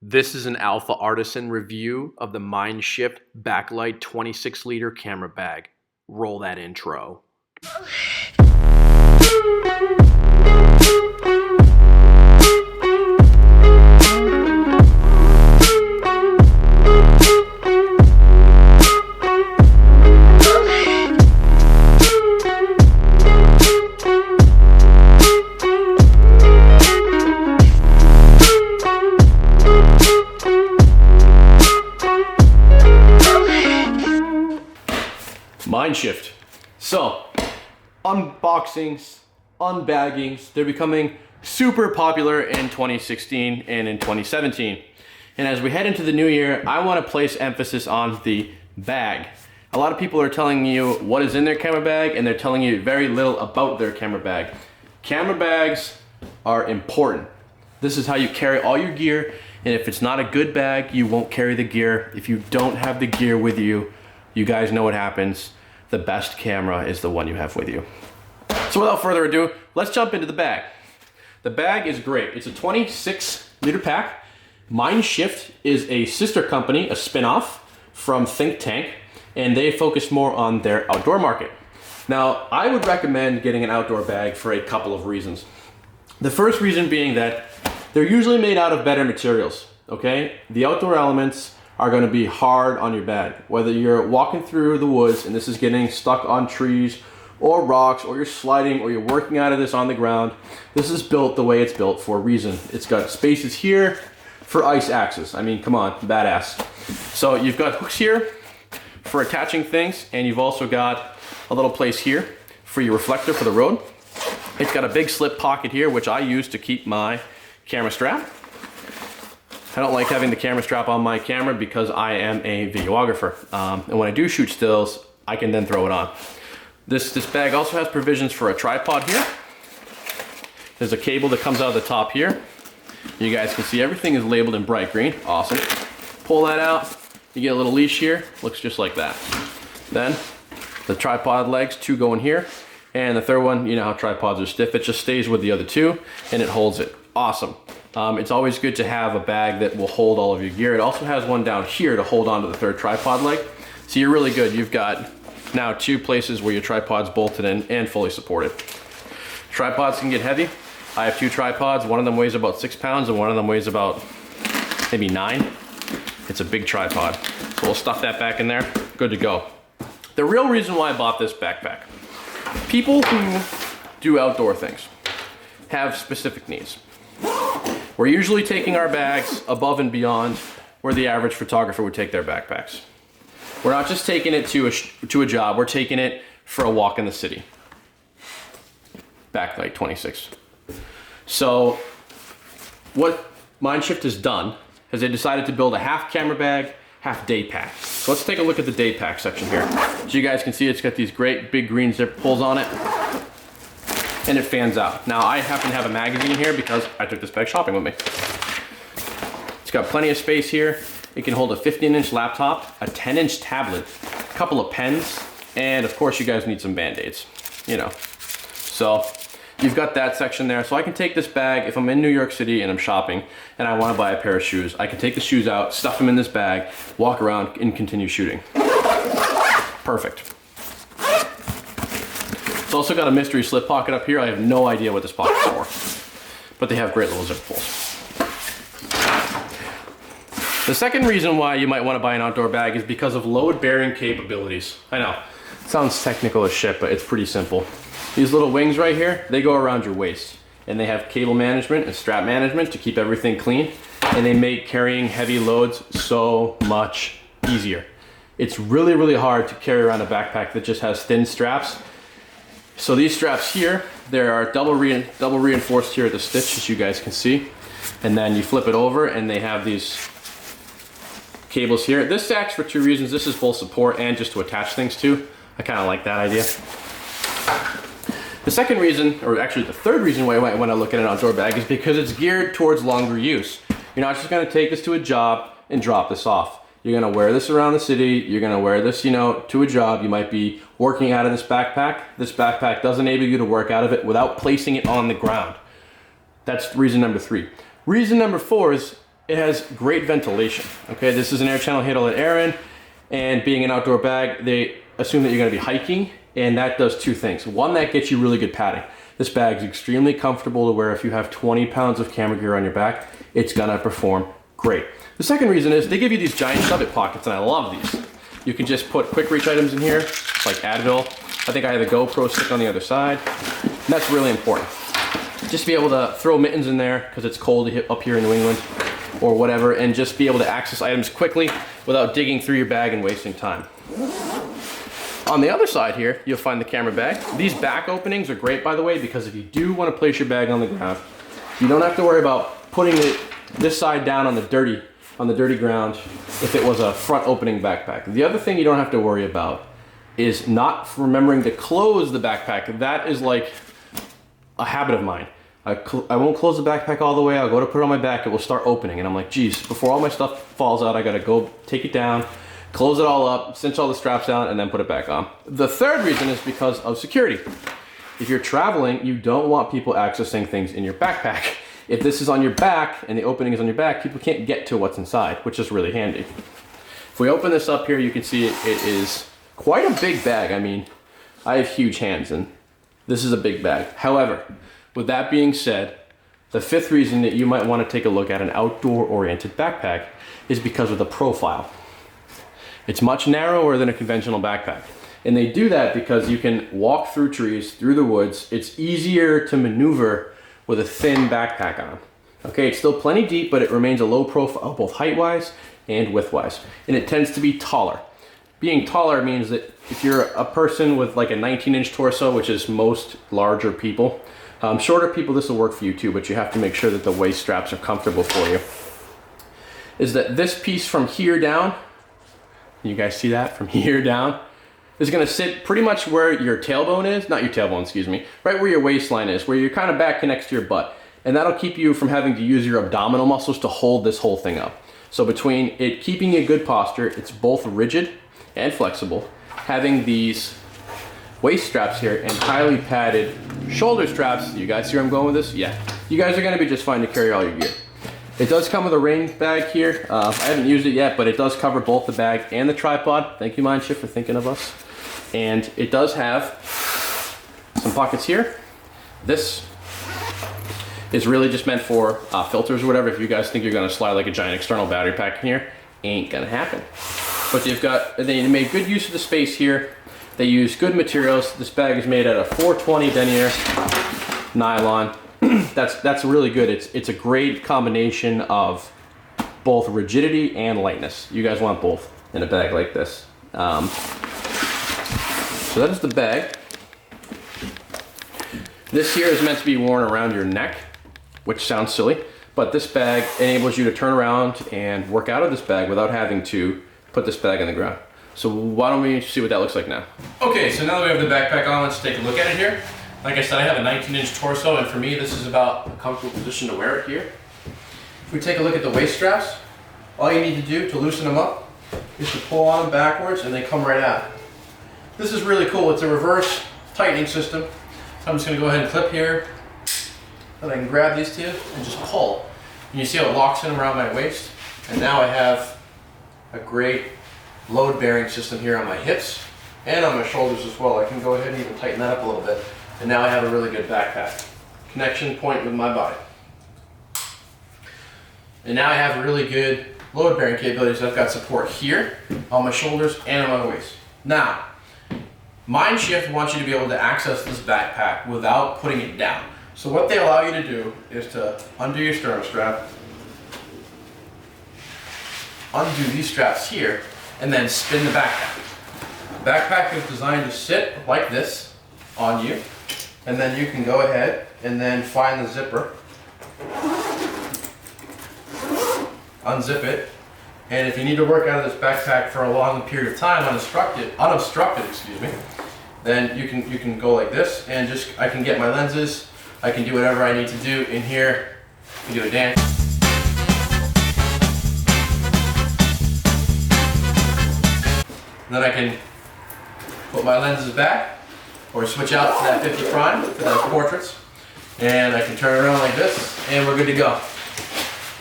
This is an Alpha Artisan review of the MindShift Backlight 26-liter camera bag. Roll that intro. MindShift. So, unboxings, unbaggings, they're becoming super popular in 2016 and in 2017. And as we head into the new year, I want to place emphasis on the bag. A lot of people are telling you what is in their camera bag, and they're telling you very little about their camera bag. Camera bags are important. This is how you carry all your gear, and if it's not a good bag, you won't carry the gear. If you don't have the gear with you, you guys know what happens. The best camera is the one you have with you. So without further ado, let's jump into the bag. The bag is great. It's a 26-liter pack. MindShift is a sister company, a spin-off from Think Tank, and they focus more on their outdoor market. Now, I would recommend getting an outdoor bag for a couple of reasons. The first reason being that they're usually made out of better materials, okay? The outdoor elements are going to be hard on your bag. Whether you're walking through the woods and this is getting stuck on trees or rocks, or you're sliding, or you're working out of this on the ground, this is built the way it's built for a reason. It's got spaces here for ice axes. I mean, come on, badass. So you've got hooks here for attaching things, and you've also got a little place here for your reflector for the road. It's got a big slip pocket here, which I use to keep my camera strap. I don't like having the camera strap on my camera because I am a videographer. And when I do shoot stills, I can then throw it on. This bag also has provisions for a tripod here. There's a cable that comes out of the top here. You guys can see everything is labeled in bright green. Awesome. Pull that out. You get a little leash here. Looks just like that. Then the tripod legs, two go in here. And the third one, you know how tripods are stiff. It just stays with the other two and it holds it. Awesome. It's always good to have a bag that will hold all of your gear. It also has one down here to hold on to the third tripod leg. So you're really good. You've got now two places where your tripod's bolted in and fully supported. Tripods can get heavy. I have two tripods. One of them weighs about 6 pounds and one of them weighs about maybe 9. It's a big tripod. So we'll stuff that back in there. Good to go. The real reason why I bought this backpack. People who do outdoor things have specific needs. We're usually taking our bags above and beyond where the average photographer would take their backpacks. We're not just taking it to a job, we're taking it for a walk in the city. Backlight 26. So what MindShift has done is they decided to build a half camera bag, half day pack. So let's take a look at the day pack section here. So you guys can see it's got these great big green zip pulls on it. And it fans out. Now I happen to have a magazine here because I took this bag shopping with me. It's got plenty of space here. It can hold a 15-inch laptop, a 10-inch tablet, a couple of pens, and of course you guys need some Band-Aids, you know. So you've got that section there. So I can take this bag if I'm in New York City and I'm shopping and I want to buy a pair of shoes. I can take the shoes out, stuff them in this bag, walk around and continue shooting. Perfect. It's also got a mystery slip pocket up here. I have no idea what this pocket's for, but they have great little zip pulls. The second reason why you might want to buy an outdoor bag is because of load-bearing capabilities. I know, it sounds technical as shit, but it's pretty simple. These little wings right here, they go around your waist, and they have cable management and strap management to keep everything clean, and they make carrying heavy loads so much easier. It's really, really hard to carry around a backpack that just has thin straps. So these straps here, they are double reinforced here at the stitch, as you guys can see. And then you flip it over and they have these cables here. This acts for two reasons. This is full support and just to attach things to. I kind of like that idea. The second reason, or actually the third reason why I might want to look at an outdoor bag is because it's geared towards longer use. You're not just going to take this to a job and drop this off. You're gonna wear this around the city. You're gonna wear this, you know, to a job. You might be working out of this backpack. This backpack does enable you to work out of it without placing it on the ground. That's reason number 3. Reason number 4 is it has great ventilation. Okay, this is an air channel handle at Aaron, and being an outdoor bag, they assume that you're gonna be hiking, and that does two things. One, that gets you really good padding. This bag is extremely comfortable to wear. If you have 20 pounds of camera gear on your back, it's gonna perform great. The second reason is they give you these giant shove-it pockets, and I love these. You can just put quick reach items in here, like Advil. I think I have a GoPro stick on the other side, and that's really important. Just be able to throw mittens in there because it's cold up here in New England or whatever, and just be able to access items quickly without digging through your bag and wasting time. On the other side here, you'll find the camera bag. These back openings are great, by the way, because if you do want to place your bag on the ground, you don't have to worry about putting it this side down on the dirty ground if it was a front opening backpack. The other thing you don't have to worry about is not remembering to close the backpack. That is like a habit of mine. I won't close the backpack all the way. I'll go to put it on my back, it will start opening, and I'm like, geez, before all my stuff falls out, I gotta go take it down, close it all up, cinch all the straps down, and then put it back on. The third reason is because of security. If you're traveling, you don't want people accessing things in your backpack. If this is on your back and the opening is on your back, people can't get to what's inside, which is really handy. If we open this up here, you can see it is quite a big bag. I mean, I have huge hands, and this is a big bag. However, with that being said, the fifth reason that you might want to take a look at an outdoor-oriented backpack is because of the profile. It's much narrower than a conventional backpack. And they do that because you can walk through trees, through the woods. It's easier to maneuver with a thin backpack on. Okay, it's still plenty deep, but it remains a low profile, both height-wise and width-wise. And it tends to be taller. Being taller means that if you're a person with like a 19-inch torso, which is most larger people, shorter people, this will work for you too, but you have to make sure that the waist straps are comfortable for you. Is that this piece from here down, you guys see that? From here down, is gonna sit pretty much where your tailbone is, not your tailbone, excuse me, right where your waistline is, where your kind of back connects to your butt. And that'll keep you from having to use your abdominal muscles to hold this whole thing up. So between it keeping a good posture, it's both rigid and flexible, having these waist straps here and highly padded shoulder straps. You guys see where I'm going with this? Yeah. You guys are gonna be just fine to carry all your gear. It does come with a rain bag here. I haven't used it yet, but it does cover both the bag and the tripod. Thank you, MindShift, for thinking of us. And it does have some pockets here. This is really just meant for filters or whatever. If you guys think you're gonna slide like a giant external battery pack in here, ain't gonna happen. But they made good use of the space here. They use good materials. This bag is made out of 420 denier nylon. That's really good. It's a great combination of both rigidity and lightness. You guys want both in a bag like this. So that is the bag. This here is meant to be worn around your neck, which sounds silly, but this bag enables you to turn around and work out of this bag without having to put this bag on the ground. So why don't we see what that looks like now? Okay, so now that we have the backpack on, let's take a look at it here. Like I said, I have a 19-inch torso, and for me, this is about a comfortable position to wear it here. If we take a look at the waist straps, all you need to do to loosen them up is to pull on them backwards, and they come right out. This is really cool. It's a reverse tightening system. So I'm just gonna go ahead and clip here, and I can grab these two and just pull. And you see how it locks in around my waist? And now I have a great load-bearing system here on my hips and on my shoulders as well. I can go ahead and even tighten that up a little bit. And now I have a really good backpack connection point with my body. And now I have really good load-bearing capabilities. I've got support here on my shoulders and on my waist. Now, MindShift wants you to be able to access this backpack without putting it down. So what they allow you to do is to undo your sternum strap, undo these straps here, and then spin the backpack. The backpack is designed to sit like this on you, and then you can go ahead and then find the zipper, unzip it, and if you need to work out of this backpack for a long period of time unobstructed, excuse me, then you can go like this, and I can get my lenses, I can do whatever I need to do in here, I can do a dance. And then I can put my lenses back, or switch out to that 50 prime, to those portraits, and I can turn around like this, and we're good to go.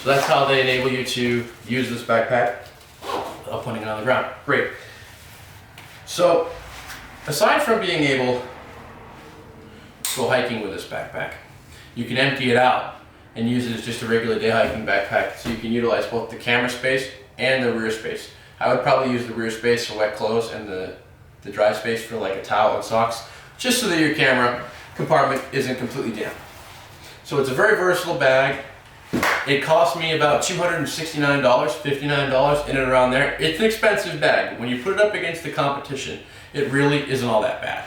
So that's how they enable you to use this backpack without putting it on the ground. Great. So aside from being able to go hiking with this backpack, you can empty it out and use it as just a regular day hiking backpack, so you can utilize both the camera space and the rear space. I would probably use the rear space for wet clothes and the dry space for like a towel and socks, just so that your camera compartment isn't completely damp. So it's a very versatile bag. It cost me about $269, $59, in and around there. It's an expensive bag. When you put it up against the competition, it really isn't all that bad.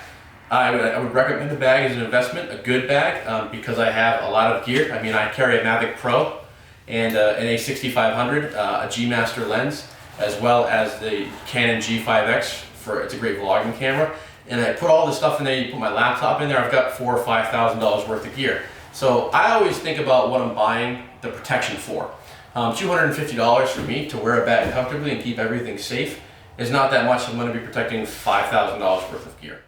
I would recommend the bag as an investment, a good bag, because I have a lot of gear. I mean, I carry a Mavic Pro and an A6500, a G Master lens, as well as the Canon G5X. It's a great vlogging camera. And I put all the stuff in there. You put my laptop in there, I've got $4,000 or $5,000 worth of gear. So I always think about what I'm buying the protection for. $250 for me to wear a bag comfortably and keep everything safe is not that much. I'm going to be protecting $5,000 worth of gear.